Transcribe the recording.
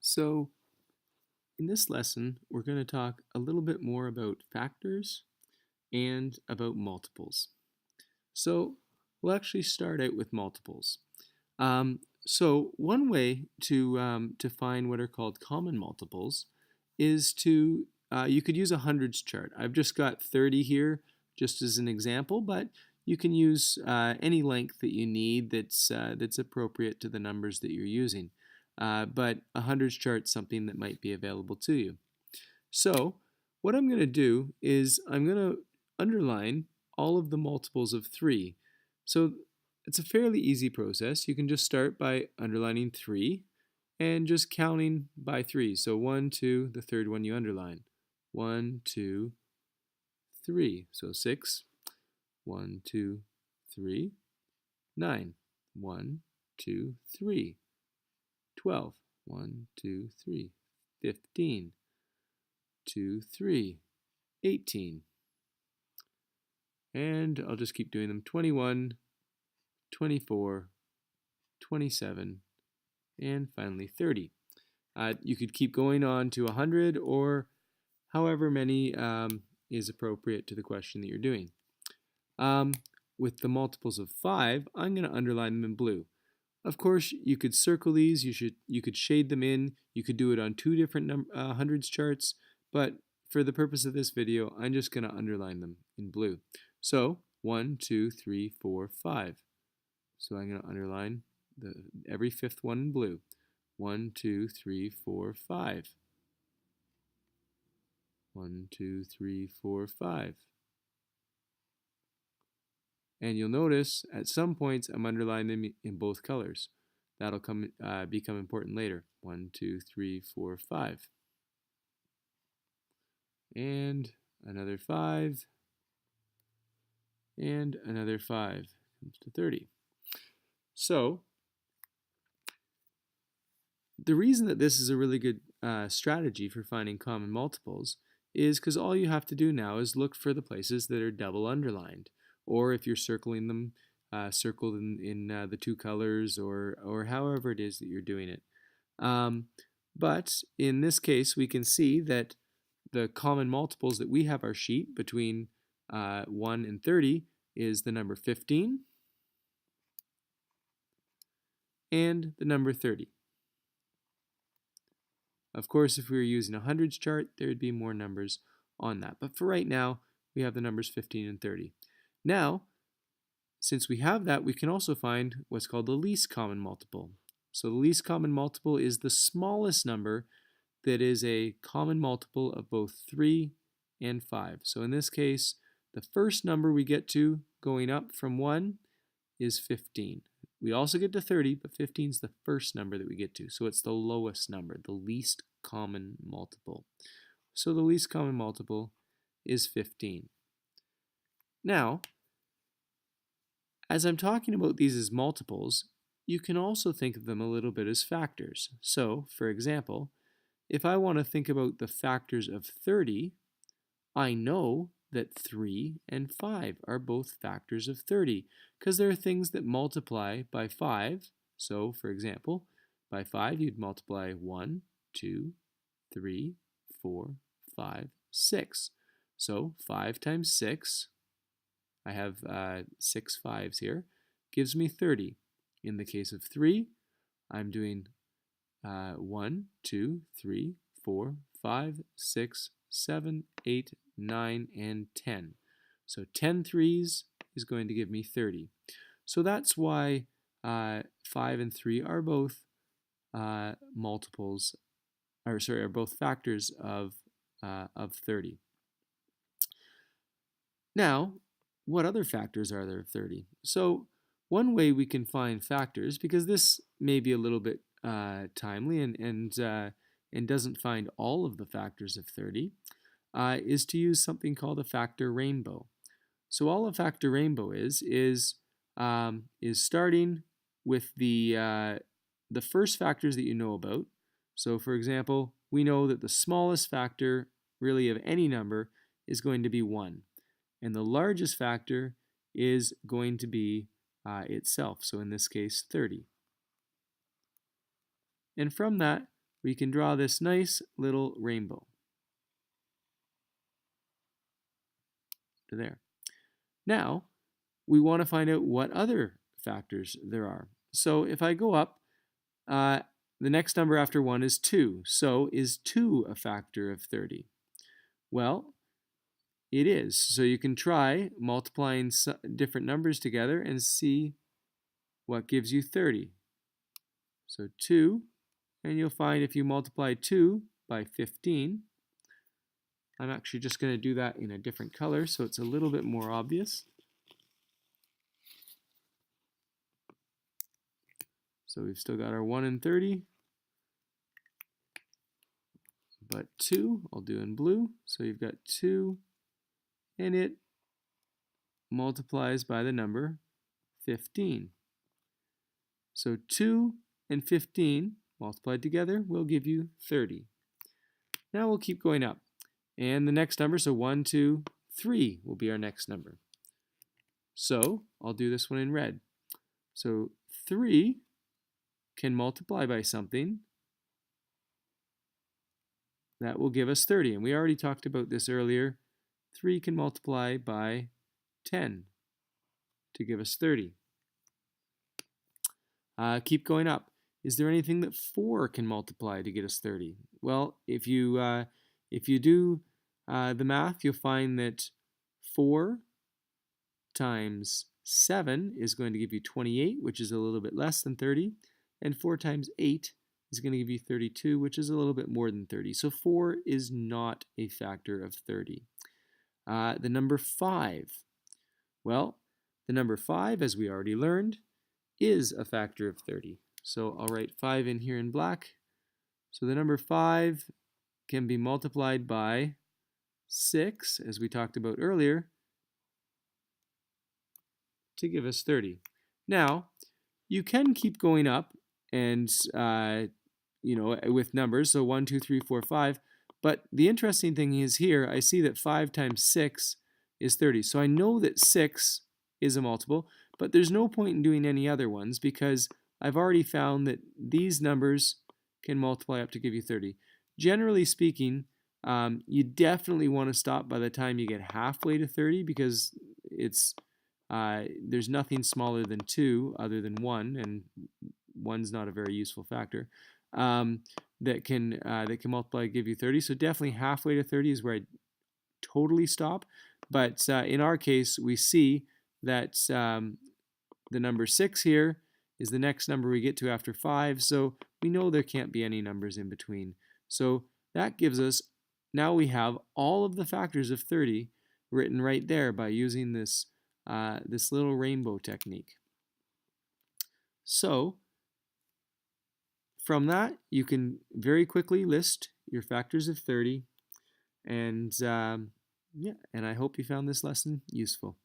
So, in this lesson, we're going to talk a little bit more about factors and about multiples. So, we'll actually start out with multiples. One way to find what are called common multiples is you could use a hundreds chart. I've just got 30 here just as an example, but you can use any length that you need that's appropriate to the numbers that you're using. But a hundreds chart is something that might be available to you. So what I'm going to do is I'm going to underline all of the multiples of 3. So it's a fairly easy process. You can just start by underlining 3 and just counting by 3. So 1, 2, the third one you underline. 1, 2, 3. So 6. 1, 2, 3. 9. 1, 2, 3. 12. 1, 2, 3. 15. 2, 3. 18. And I'll just keep doing them. 21, 24, 27, and finally 30. You could keep going on to 100 or however many is appropriate to the question that you're doing. With the multiples of 5, I'm going to underline them in blue. Of course, you could circle these, you could shade them in, you could do it on two different hundreds charts, but for the purpose of this video, I'm just going to underline them in blue. So 1, 2, 3, 4, 5. So I'm going to underline every fifth one in blue. 1, 2, 3, 4, 5. 1, 2, 3, 4, 5. And you'll notice at some points I'm underlining them in both colors. That'll become important later. 1, 2, 3, 4, 5. And another 5. And another 5. Comes to 30. So the reason that this is a really good strategy for finding common multiples is because all you have to do now is look for the places that are double underlined. Or if you're circling them, circled in the two colors or however it is that you're doing it. But in this case, we can see that the common multiples that we have our sheet between 1 and 30 is the number 15 and the number 30. Of course, if we were using a hundreds chart, there would be more numbers on that. But for right now, we have the numbers 15 and 30. Now, since we have that, we can also find what's called the least common multiple. So the least common multiple is the smallest number that is a common multiple of both 3 and 5. So in this case, the first number we get to going up from 1 is 15. We also get to 30, but 15 is the first number that we get to. So it's the lowest number, the least common multiple. So the least common multiple is 15. Now, as I'm talking about these as multiples, you can also think of them a little bit as factors. So, for example, if I want to think about the factors of 30, I know that 3 and 5 are both factors of 30 because there are things that multiply by 5. So, for example, by 5 you'd multiply 1, 2, 3, 4, 5, 6. So 5 times 6, I have 6 5s here, gives me 30. In the case of 3, I'm doing 1, 2, 3, 4, 5, 6, 7, 8, 9, and 10. So 10 threes is going to give me 30. So that's why 5 and 3 are both multiples, are both factors of 30. Now, what other factors are there of 30? So one way we can find factors, because this may be a little bit timely and doesn't find all of the factors of 30, is to use something called a factor rainbow. So all a factor rainbow is starting with the first factors that you know about. So for example, we know that the smallest factor really of any number is going to be 1. And the largest factor is going to be itself. So in this case, 30. And from that, we can draw this nice little rainbow. There. Now, we want to find out what other factors there are. So if I go up, the next number after 1 is 2. So is 2 a factor of 30? Well, it is. So you can try multiplying different numbers together and see what gives you 30. So 2, and you'll find if you multiply 2 by 15, I'm actually just going to do that in a different color so it's a little bit more obvious. So we've still got our 1 and 30, but 2 I'll do in blue. So you've got 2, and it multiplies by the number 15. So 2 and 15 multiplied together will give you 30. Now we'll keep going up. And the next number, so 1, 2, 3 will be our next number. So I'll do this one in red. So 3 can multiply by something that will give us 30. And we already talked about this earlier. 3 can multiply by 10 to give us 30. Keep going up. Is there anything that 4 can multiply to get us 30? Well, if you do the math, you'll find that 4 times 7 is going to give you 28, which is a little bit less than 30. And 4 times 8 is going to give you 32, which is a little bit more than 30. So 4 is not a factor of 30. The number 5. Well, the number 5, as we already learned, is a factor of 30. So I'll write 5 in here in black. So the number 5 can be multiplied by 6, as we talked about earlier, to give us 30. Now, you can keep going up and, with numbers, so 1, 2, 3, 4, 5. But the interesting thing is here, I see that 5 times 6 is 30. So I know that 6 is a multiple, but there's no point in doing any other ones because I've already found that these numbers can multiply up to give you 30. Generally speaking, you definitely want to stop by the time you get halfway to 30 because there's nothing smaller than 2 other than 1, and 1's not a very useful factor, that can multiply and give you 30. So definitely halfway to 30 is where I totally stop. But in our case, we see that the number 6 here is the next number we get to after 5, so we know there can't be any numbers in between. So that gives us, now we have all of the factors of 30 written right there by using this little rainbow technique. So from that, you can very quickly list your factors of 30, and and I hope you found this lesson useful.